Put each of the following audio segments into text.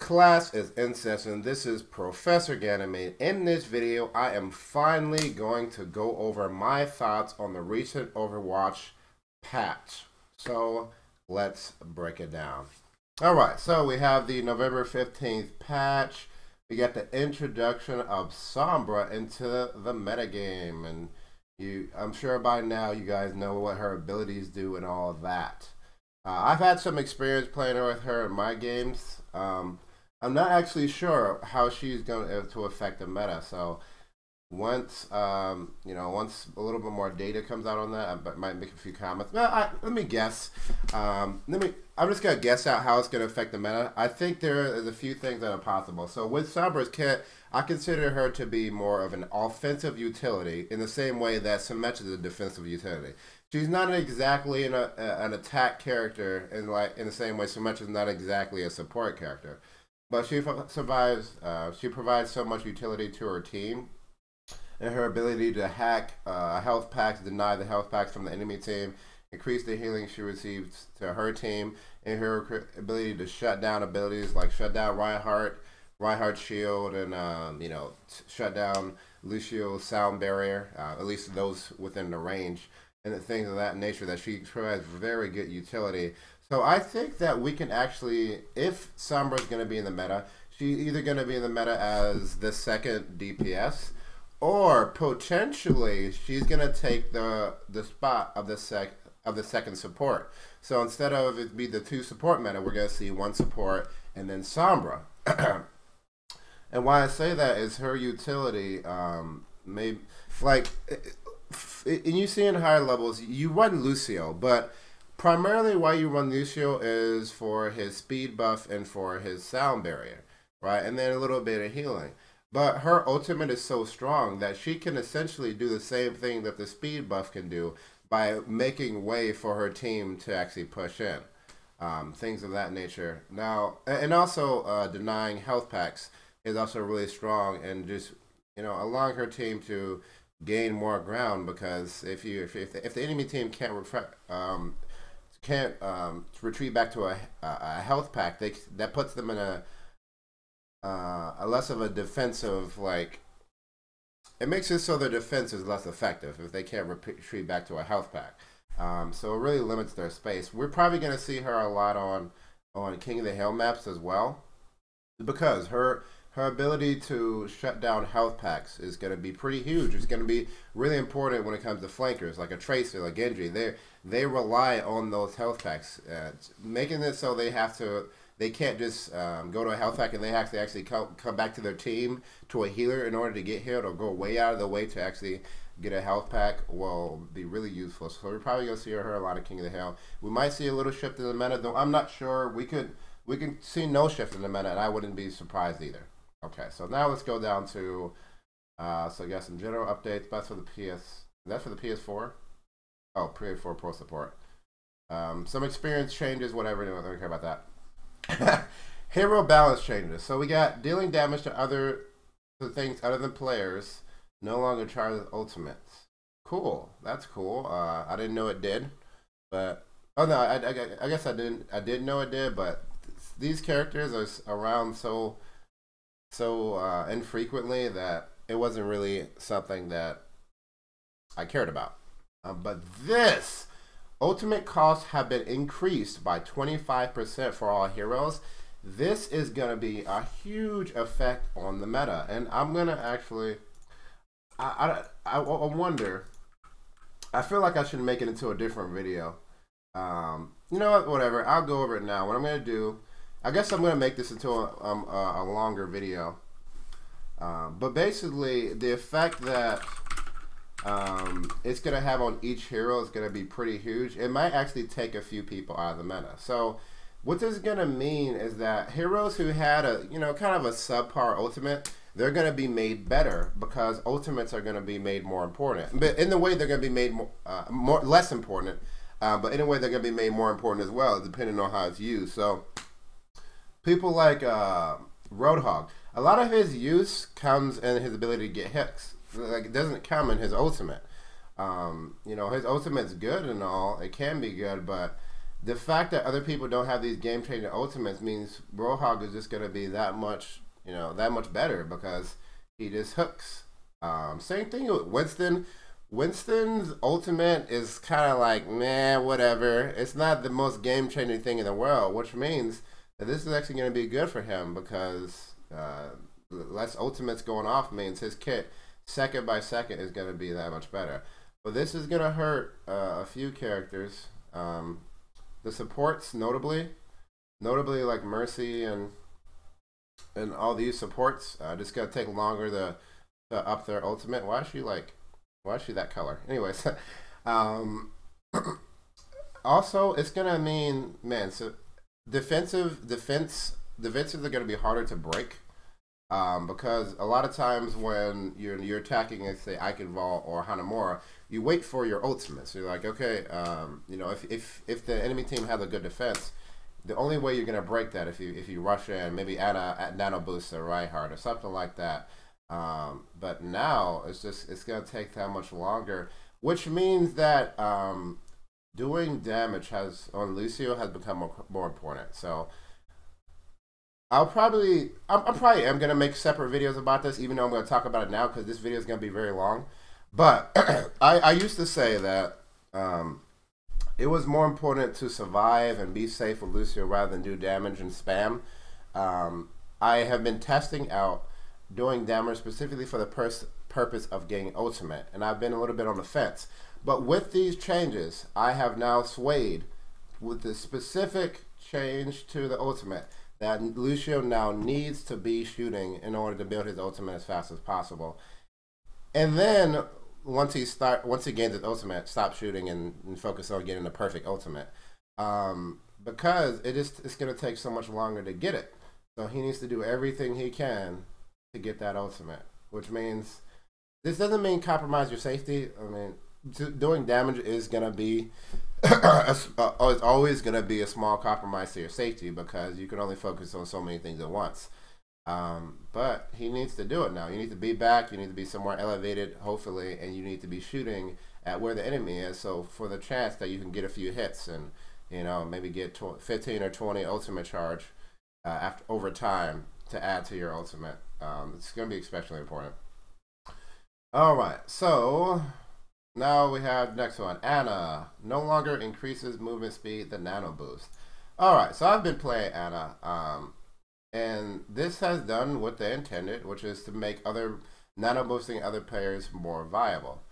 Class is in session. This is Professor Ganymede. In this video, I am finally going to go over my thoughts on the recent Overwatch patch. So let's break it down. Alright, so we have the November 15th patch. We got the introduction of Sombra into the metagame. And I'm sure by now you guys know what her abilities do and all of that. I've had some experience playing with her in my games. I'm not actually sure how she's going to affect the meta. So once once a little bit more data comes out on that, I might make a few comments. Let me guess. I'm just gonna guess out how it's gonna affect the meta. I think there is a few things that are possible. So with Sombra's kit, I consider her to be more of an offensive utility in the same way that Symmetra is a defensive utility. She's not exactly an attack character in the same way Symmetra is not exactly a support character, but she provides so much utility to her team, and her ability to hack health packs, deny the health packs from the enemy team, increase the healing she receives to her team, and her ability to shut down abilities like shut down Reinhardt's shield, and shut down Lucio's sound barrier, at least those within the range, and things of that nature, that she provides very good utility. So I think that we can actually, if Sombra is going to be in the meta, she's either going to be in the meta as the second DPS, or potentially she's going to take the spot of the second support. So instead of it be the two support meta, we're going to see one support and then Sombra. And why I say that is her utility, and you see in higher levels, you run Lucio, but primarily why you run Lucio is for his speed buff and for his sound barrier, right? And then a little bit of healing. But her ultimate is so strong that she can essentially do the same thing that the speed buff can do by making way for her team to actually push in. Things of that nature. Now, and also denying health packs is also really strong, and just allowing her team to gain more ground, because if the enemy team can't retreat back to a health pack, that puts them in a less of a defensive, it makes it so their defense is less effective if they can't retreat back to a health pack. So it really limits their space. We're probably going to see her a lot on King of the Hill maps as well, because her ability to shut down health packs is going to be pretty huge. It's going to be really important when it comes to flankers, like a Tracer, like Genji. They rely on those health packs, making it so they can't just go to a health pack and they have to actually come back to their team to a healer in order to get healed, or go way out of the way to actually get a health pack. Will be really useful. So we're probably going to see her a lot of King of the Hill. We might see a little shift in the meta, though I'm not sure. We can see no shift in the meta, and I wouldn't be surprised either. Okay, so now let's go down to, so I got some general updates. That's for the that's for the PS4? Oh, PS4 Pro support. Some experience changes, whatever, don't care about that. Hero balance changes. So we got dealing damage to things other than players, no longer charges ultimates. Cool, that's cool. I didn't know it did, but, oh no, I guess I did know it did, but these characters are around so infrequently that it wasn't really something that I cared about. But this ultimate costs have been increased by 25% for all heroes. This is going to be a huge effect on the meta, and I'm going to actually, I wonder, I feel like I should make it into a different video. You know what, whatever, I'll go over it now. What I'm going to do, I guess I'm going to make this into a longer video. But basically, the effect that it's going to have on each hero is going to be pretty huge. It might actually take a few people out of the meta. So what this is going to mean is that heroes who had a, kind of a subpar ultimate, they're going to be made better, because ultimates are going to be made more important. But in the way they're going to be made less important, but in a way they're going to be made more important as well, depending on how it's used. So people like Roadhog, a lot of his use comes in his ability to get hits. It doesn't come in his ultimate. His ultimate's good and all. It can be good, but the fact that other people don't have these game-changing ultimates means Roadhog is just going to be that much, that much better because he just hooks. Same thing with Winston. Winston's ultimate is kind of like, meh, whatever. It's not the most game-changing thing in the world, which means that this is actually going to be good for him because less ultimates going off means his kit, second by second, is going to be that much better. But this is going to hurt a few characters. The supports, notably like Mercy and all these supports, just going to take longer to up their ultimate. Why is she that color? Anyways, also it's gonna mean, man, so defensives are gonna be harder to break, because a lot of times when you're attacking, let's say Eichenwald or Hanamura, you wait for your ultimate. So you're like, okay, if the enemy team has a good defense, the only way you're gonna break that if you rush in, maybe add a nano boost to Reinhardt or something like that. But now it's gonna take that much longer, which means that doing damage on Lucio has become more important. So I'm probably gonna make separate videos about this, even though I'm gonna talk about it now because this video is gonna be very long. But I used to say that it was more important to survive and be safe with Lucio rather than do damage and spam. I have been testing out doing damage specifically for the purpose of getting ultimate, and I've been a little bit on the fence. But with these changes, I have now swayed with the specific change to the ultimate that Lucio now needs to be shooting in order to build his ultimate as fast as possible. And then once he gains his ultimate, stop shooting and focus on getting the perfect ultimate, because it's going to take so much longer to get it. So he needs to do everything he can to get that ultimate, which means this doesn't mean compromise your safety. I mean, doing damage is gonna be it's always gonna be a small compromise to your safety because you can only focus on so many things at once. But he needs to do it now. You need to be back. You need to be somewhere elevated, hopefully, and you need to be shooting at where the enemy is. So for the chance that you can get a few hits and maybe get 15 or 20 ultimate charge over time to add to your ultimate. It's going to be especially important. Alright, so now we have next one. Ana no longer increases movement speed, the nano boost. Alright, so I've been playing Ana, and this has done what they intended, which is to make nano boosting other players more viable.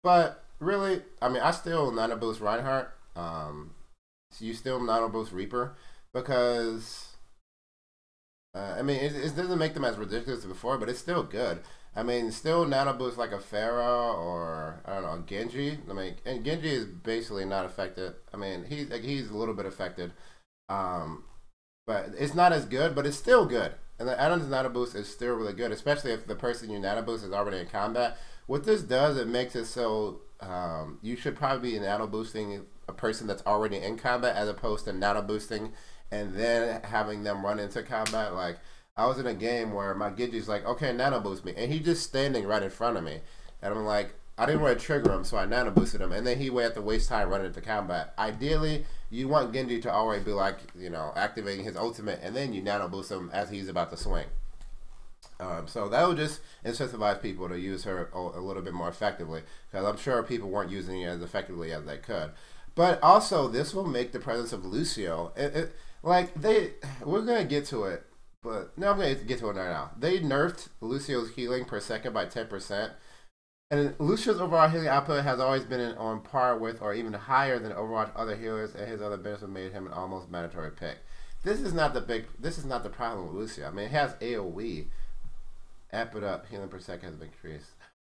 But really, I mean, I still nano boost Reinhardt. So you still nano boost Reaper because I mean, it doesn't make them as ridiculous as before, but it's still good. I mean, still nano boost like a Pharah or, I don't know, a Genji. I mean, and Genji is basically not affected. I mean, he's a little bit affected. But it's not as good, but it's still good. And the Ana's nano boost is still really good, especially if the person you nano boost is already in combat. What this does, it makes it so you should probably be nano boosting a person that's already in combat as opposed to nano boosting and then having them run into combat. Like, I was in a game where my Genji's like, okay, nano boost me. And he's just standing right in front of me. And I'm like, I didn't want to trigger him, so I nano boosted him. And then he would have to waste time running into combat. Ideally, you want Genji to already be like, activating his ultimate. And then you nano boost him as he's about to swing. So that would just incentivize people to use her a little bit more effectively. Because I'm sure people weren't using it as effectively as they could. But also, this will make the presence of Lucio... we're going to get to it, but no, I'm going to get to it right now. They nerfed Lucio's healing per second by 10%, and Lucio's overall healing output has always been on par with or even higher than Overwatch other healers, and his other benefits made him an almost mandatory pick. This is not the problem with Lucio. I mean, it has AoE. Amp it up, healing per second has been increased.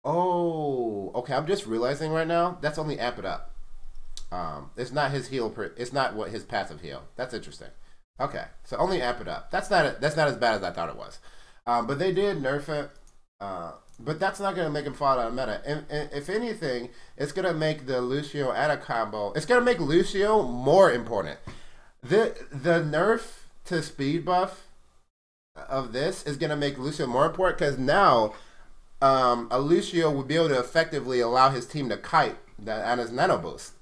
Oh, okay, I'm just realizing right now, that's only amp it up. It's not his heal it's not what his passive heal. That's interesting. Okay, so only amp it up. That's not as bad as I thought it was. But they did nerf it. But that's not going to make him fall out of meta. And if anything, it's going to make the Lucio Ana combo. It's going to make Lucio more important. The nerf to speed buff of this is going to make Lucio more important because now a Lucio will be able to effectively allow his team to kite Ana's nano boost.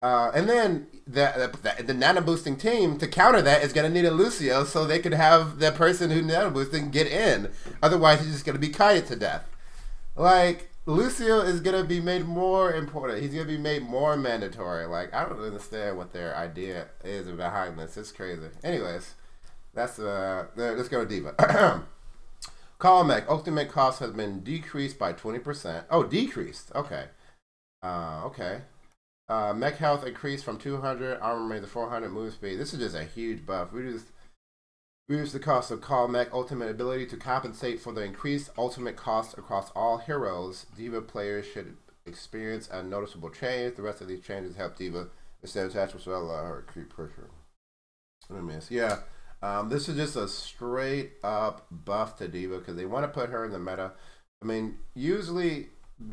And then the nano boosting team to counter that is going to need a Lucio so they could have the person who nano boosting get in. Otherwise, he's just going to be kited to death. Like, Lucio is going to be made more important. He's going to be made more mandatory. Like, I don't understand what their idea is behind this. It's crazy. Anyways, let's go to Diva. Call mech. Ultimate cost has been decreased by 20%. Oh, decreased. Okay. Okay. Mech health increased from 200, armor rate to 400, move speed. This is just a huge buff. Reduce the cost of Call Mech ultimate ability to compensate for the increased ultimate cost across all heroes. Diva players should experience a noticeable change. The rest of these changes help Diva extend attachments well or creep pressure. What I miss? Yeah. This is just a straight up buff to Diva because they want to put her in the meta. I mean, usually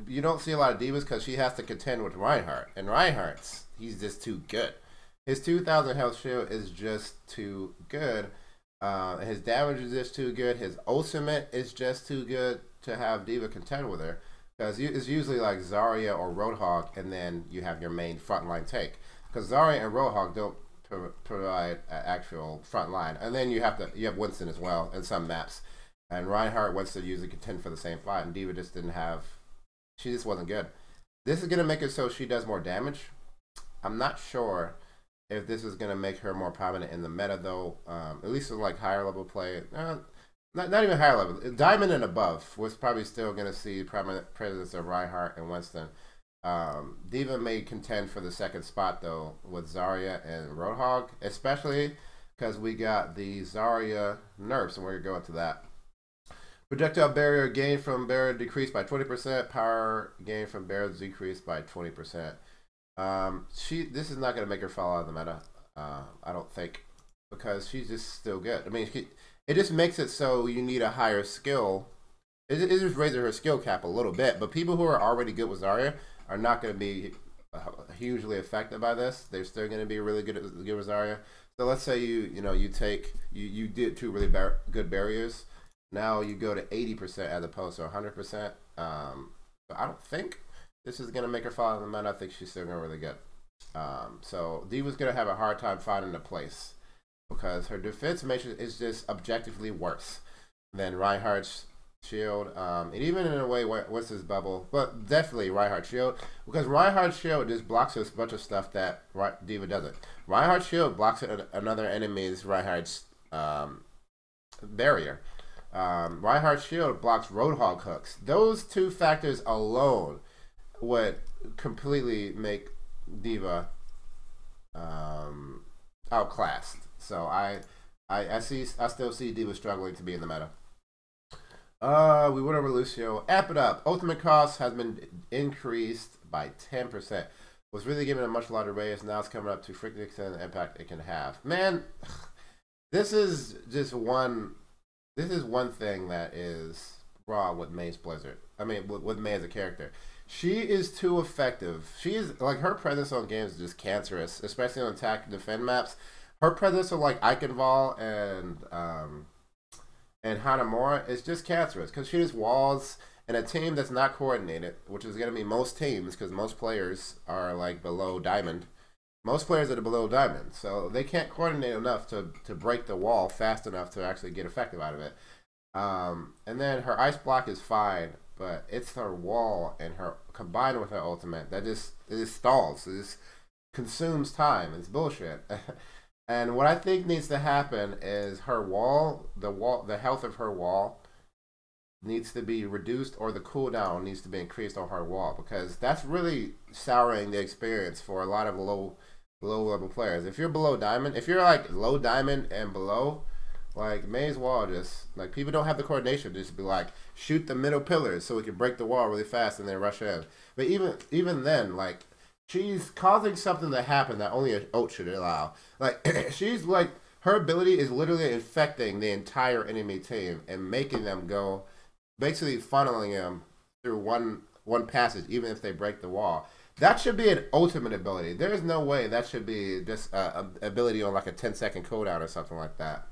you don't see a lot of Divas because she has to contend with Reinhardt. And Reinhardt's, he's just too good. His 2,000 health shield is just too good. His damage is just too good. His ultimate is just too good to have Diva contend with her. Because it's usually like Zarya or Roadhog, and then you have your main frontline take. Because Zarya and Roadhog don't provide an actual front line. And then you have Winston as well in some maps. And Reinhardt wants to usually contend for the same fight, and Diva just didn't have... She just wasn't good. This is going to make it so she does more damage. I'm not sure if this is going to make her more prominent in the meta, though. At least with like higher level play. Not even higher level. Diamond and above was probably still going to see prominent presence of Reinhardt and Winston. Diva may contend for the second spot, though, with Zarya and Roadhog. Especially because we got the Zarya nerfs, and we're going to go into that. Projectile barrier gain from barrier decreased by 20%. Power gain from barrier decreased by 20%. This is not going to make her fall out of the meta. I don't think, because she's just still good. I mean, it just makes it so you need a higher skill. It just raises her skill cap a little bit. But people who are already good with Zarya are not going to be hugely affected by this. They're still going to be really good with Zarya. So let's say you did two really good barriers. Now you go to 80% as opposed to 100%. So I don't think this is going to make her fall in the meta. I think she's still going to really good. So Diva's going to have a hard time finding a place because her defense matrix is just objectively worse than Reinhardt's shield. And even in a way, what's his bubble? But definitely Reinhardt's shield, because Reinhardt's shield just blocks a bunch of stuff that Diva doesn't. Reinhardt's shield blocks another enemy's Reinhardt's barrier. Reinhardt's shield blocks Roadhog hooks. Those two factors alone would completely make Diva outclassed. So I still see Diva struggling to be in the meta. We went over Lucio. Amp it up. Ultimate cost has been increased by 10%. Was really given a much larger raise. Now it's coming up to freaking extend the impact it can have. Man, this is just one. This is one thing that is wrong with May's Blizzard. I mean, with May as a character. She is too effective. She is, like, her presence on games is just cancerous, especially on attack and defend maps. Her presence on, like, Eichenwald and Hanamura is just cancerous because she just walls in a team that's not coordinated, which is going to be most teams because most players are, like, below Diamond. Most players are below Diamond, so they can't coordinate enough to break the wall fast enough to actually get effective out of it. And then her ice block is fine, but it's her wall and her combined with her ultimate that it just stalls. It just consumes time. It's bullshit. And what I think needs to happen is her wall, the health of her wall needs to be reduced, or the cooldown needs to be increased on her wall, because that's really souring the experience for a lot of low level players. If you're below Diamond, if you're like low Diamond and below, like May's wall, just like people don't have the coordination just to be like shoot the middle pillars so we can break the wall really fast and then rush in. But even then, like she's causing something to happen that only an ult should allow. Like she's like, her ability is literally infecting the entire enemy team and making them go, basically funneling them through one passage, even if they break the wall. That should be an ultimate ability. There is no way that should be just an ability on like a 10-second cooldown or something like that.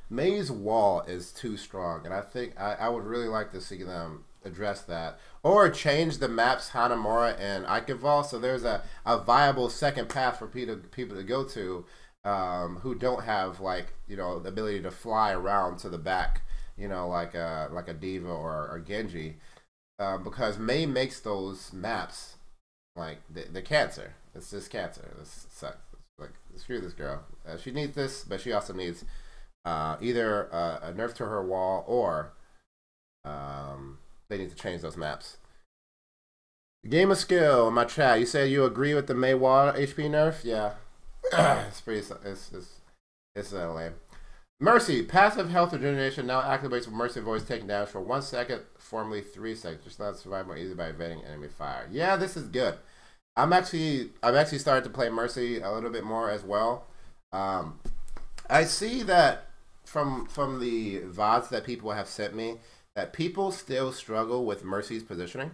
May's wall is too strong, and I think I would really like to see them address that, or change the maps Hanamura and Eikeval, so there's a viable second path for people to go to who don't have, like, you know, the ability to fly around to the back, you know, like a Diva or Genji, because Mei makes those maps like the cancer. It's just cancer. This sucks. Like, screw this girl. She needs this, but she also needs either a nerf to her wall, or they need to change those maps. Game of skill in my chat. You said you agree with the Mei wall HP nerf? Yeah. It's pretty. It's lame. Mercy. Passive health regeneration now activates with Mercy voice taking damage for 1 second, formerly 3 seconds. Just let it survive more easily by evading enemy fire. Yeah, this is good. I've actually started to play Mercy a little bit more as well. I see that from the VODs that people have sent me, that people still struggle with Mercy's positioning.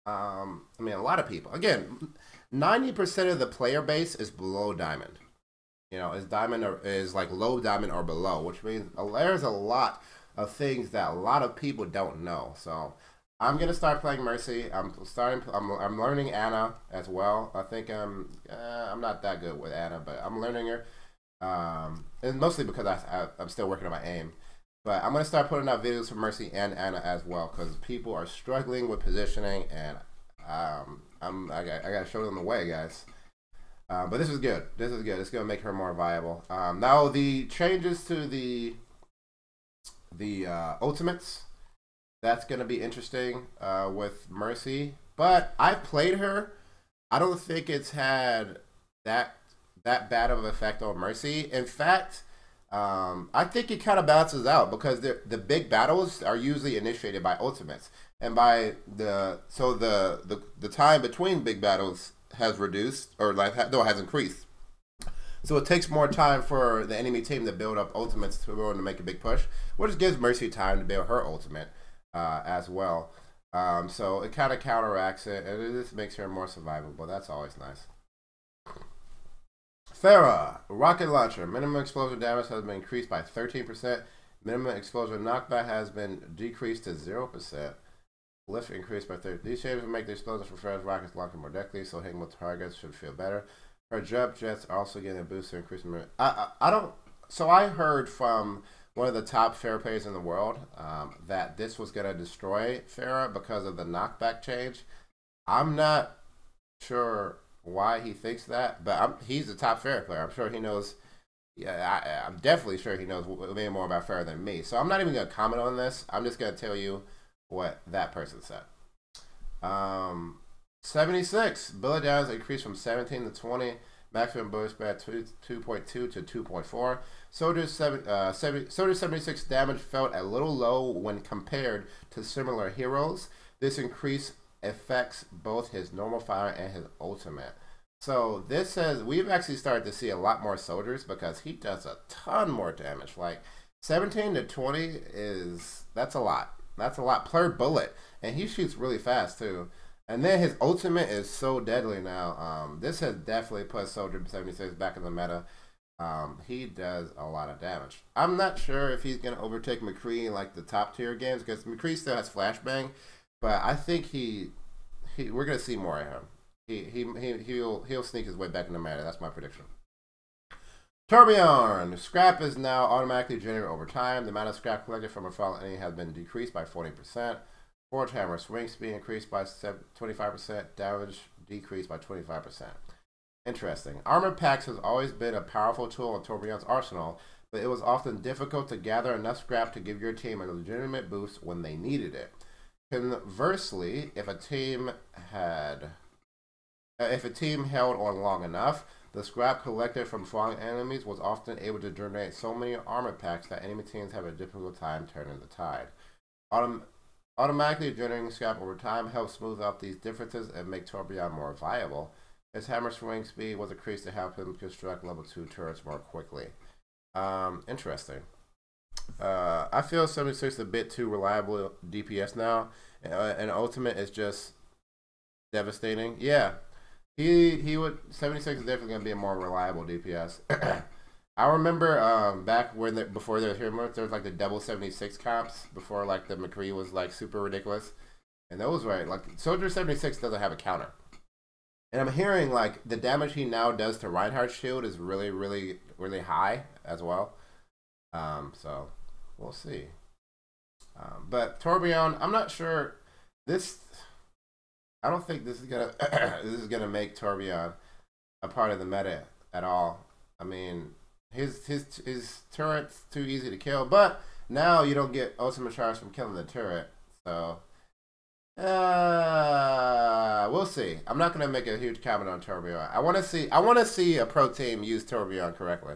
I mean, a lot of people. Again, 90% of the player base is below diamond. You know, is diamond or is like low diamond or below, which means there's a lot of things that a lot of people don't know. So I'm gonna start playing Mercy. I'm learning Ana as well. I think I'm not that good with Ana, but I'm learning her. And mostly because I'm still working on my aim. But I'm gonna start putting out videos for Mercy and Ana as well, because people are struggling with positioning, and I gotta show them the way, guys. But this is good. This is good. It's gonna make her more viable. Now the changes to the ultimates, that's gonna be interesting with Mercy. But I've played her. I don't think it's had that bad of an effect on Mercy. In fact, I think it kind of balances out, because the big battles are usually initiated by ultimates, and by the time between big battles has reduced, or has increased. So it takes more time for the enemy team to build up ultimates to be able to make a big push, which gives Mercy time to build her ultimate as well. So it kind of counteracts it, and it just makes her more survivable. That's always nice. Farah, rocket launcher. Minimum explosion damage has been increased by 13%. Minimum explosion knockback has been decreased to 0%. Lift increased by 30. These changes will make the explosions for Farah's rockets launch more deadly, so hitting with targets should feel better. Her jump jets are also getting a boost to increase minimum. So I heard from one of the top Farah players in the world that this was going to destroy Farah because of the knockback change. I'm not sure why he thinks that, but he's a top Farah player. I'm sure he knows. Yeah, I'm definitely sure he knows way more about Farah than me. So I'm not even going to comment on this. I'm just going to tell you what that person said. 76 bullet damage increased from 17 to 20. Maximum bullet spread 2.2 to 2.4. Soldier 76 damage felt a little low when compared to similar heroes. This increase affects both his normal fire and his ultimate. So this says we've actually started to see a lot more soldiers, because he does a ton more damage. Like 17 to 20 that's a lot. That's a lot per bullet, and he shoots really fast too. And then his ultimate is so deadly now. This has definitely put Soldier 76 back in the meta. He does a lot of damage. I'm not sure if he's gonna overtake McCree in like the top tier games, because McCree still has flashbang, but I think we're gonna see more of him. He'll sneak his way back in the meta. That's my prediction. Tourbillon. Scrap is now automatically generated over time. The amount of scrap collected from a fallen enemy has been decreased by 40%. Forge hammer swing speed increased by 25%. Damage decreased by 25%. Interesting. Armor packs has always been a powerful tool in Tourbillon's arsenal, but it was often difficult to gather enough scrap to give your team a legitimate boost when they needed it. Conversely, if a team held on long enough, the scrap collected from falling enemies was often able to generate so many armor packs that enemy teams have a difficult time turning the tide. Automatically generating scrap over time helps smooth out these differences and make Tourbillon more viable. His hammer swing speed was increased to help him construct level 2 turrets more quickly. Interesting. I feel 76 is a bit too reliable DPS now, and ultimate is just devastating. Yeah. He would 76 is definitely gonna be a more reliable DPS. I remember back before there was here there was like the double 76 comps before like the McCree was like super ridiculous. And those were like Soldier 76 doesn't have a counter. And I'm hearing like the damage he now does to Reinhardt's shield is really, really, really high as well. So we'll see. But Torbjorn, I'm not sure. I don't think this is gonna this is gonna make Torbjorn a part of the meta at all. I mean, his turret's too easy to kill, but now you don't get ultimate charge from killing the turret. So we'll see. I'm not gonna make a huge comment on Torbjorn. I want to see a pro team use Torbjorn correctly.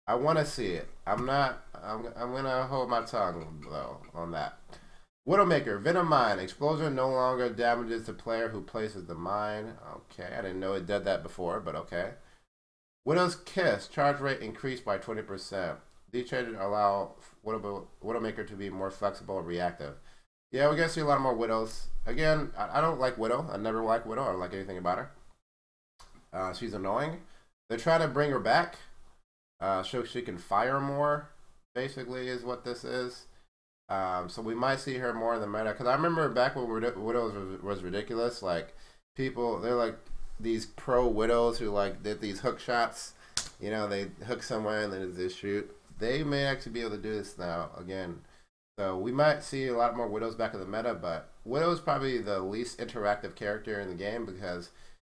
I want to see it. I'm gonna hold my tongue though on that. Widowmaker, Venom Mine. Explosion no longer damages the player who places the mine. Okay, I didn't know it did that before, but okay. Widow's Kiss. Charge rate increased by 20%. These changes allow Widowmaker to be more flexible and reactive. Yeah, we're going to see a lot more Widows. Again, I don't like Widow. I never liked Widow. I don't like anything about her. She's annoying. They're trying to bring her back so she can fire more, basically, is what this is. So we might see her more in the meta. Because I remember back when Widows was ridiculous. Like, people, they're like these pro Widows who like did these hook shots. You know, they hook somewhere and then they shoot. They may actually be able to do this now again. So we might see a lot more Widows back in the meta, but Widow is probably the least interactive character in the game because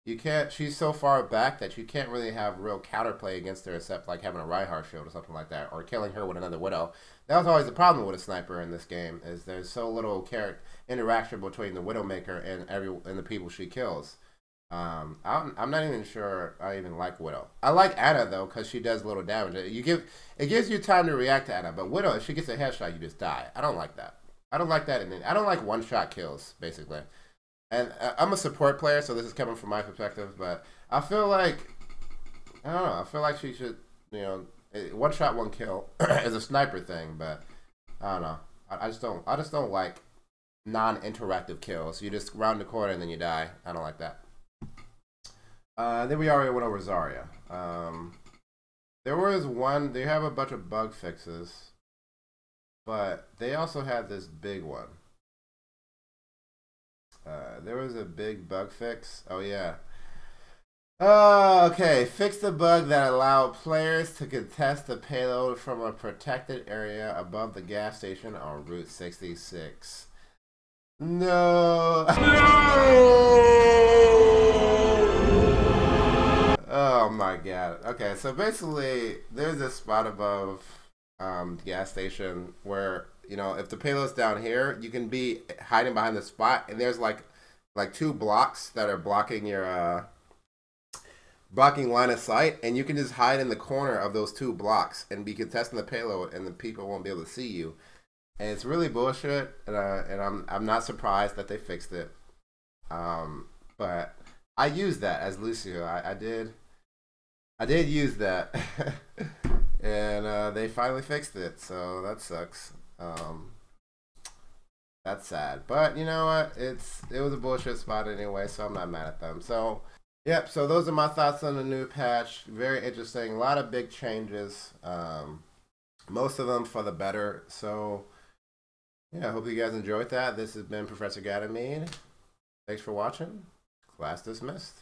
you can't. She's so far back that you can't really have real counterplay against her except like having a Reinhardt shield or something like that, or killing her with another Widow. That was always the problem with a sniper in this game, is there's so little interaction between the Widowmaker and the people she kills. I'm not even sure I even like Widow. I like Ana though because she does little damage. It gives you time to react to Ana, but Widow, if she gets a headshot, you just die. I don't like that. I don't like that. I don't like one-shot kills basically. And I'm a support player, so this is coming from my perspective. But I feel like I don't know. I feel like she should, you know, one shot, one kill is a sniper thing. But I don't know. I just don't like non-interactive kills. You just round the corner and then you die. I don't like that. Then we already went over Zarya. There was one, they have a bunch of bug fixes, but they also had this big one. There was a big bug fix. Oh, yeah. Okay. Fix the bug that allowed players to contest the payload from a protected area above the gas station on Route 66. No. Oh my god. Okay, so basically there's this spot above the gas station where, you know, if the payload's down here, you can be hiding behind the spot, and there's like two blocks that are blocking your blocking line of sight, and you can just hide in the corner of those two blocks and be contesting the payload, and the people won't be able to see you. And it's really bullshit, and I'm not surprised that they fixed it. But I used that as Lucio. I did use that, and they finally fixed it. So that sucks. That's sad. But you know what? It was a bullshit spot anyway, so I'm not mad at them. So yep. So those are my thoughts on the new patch. Very interesting. A lot of big changes. Most of them for the better. So yeah, I hope you guys enjoyed that. This has been Professor Ganymede. Thanks for watching. Class dismissed.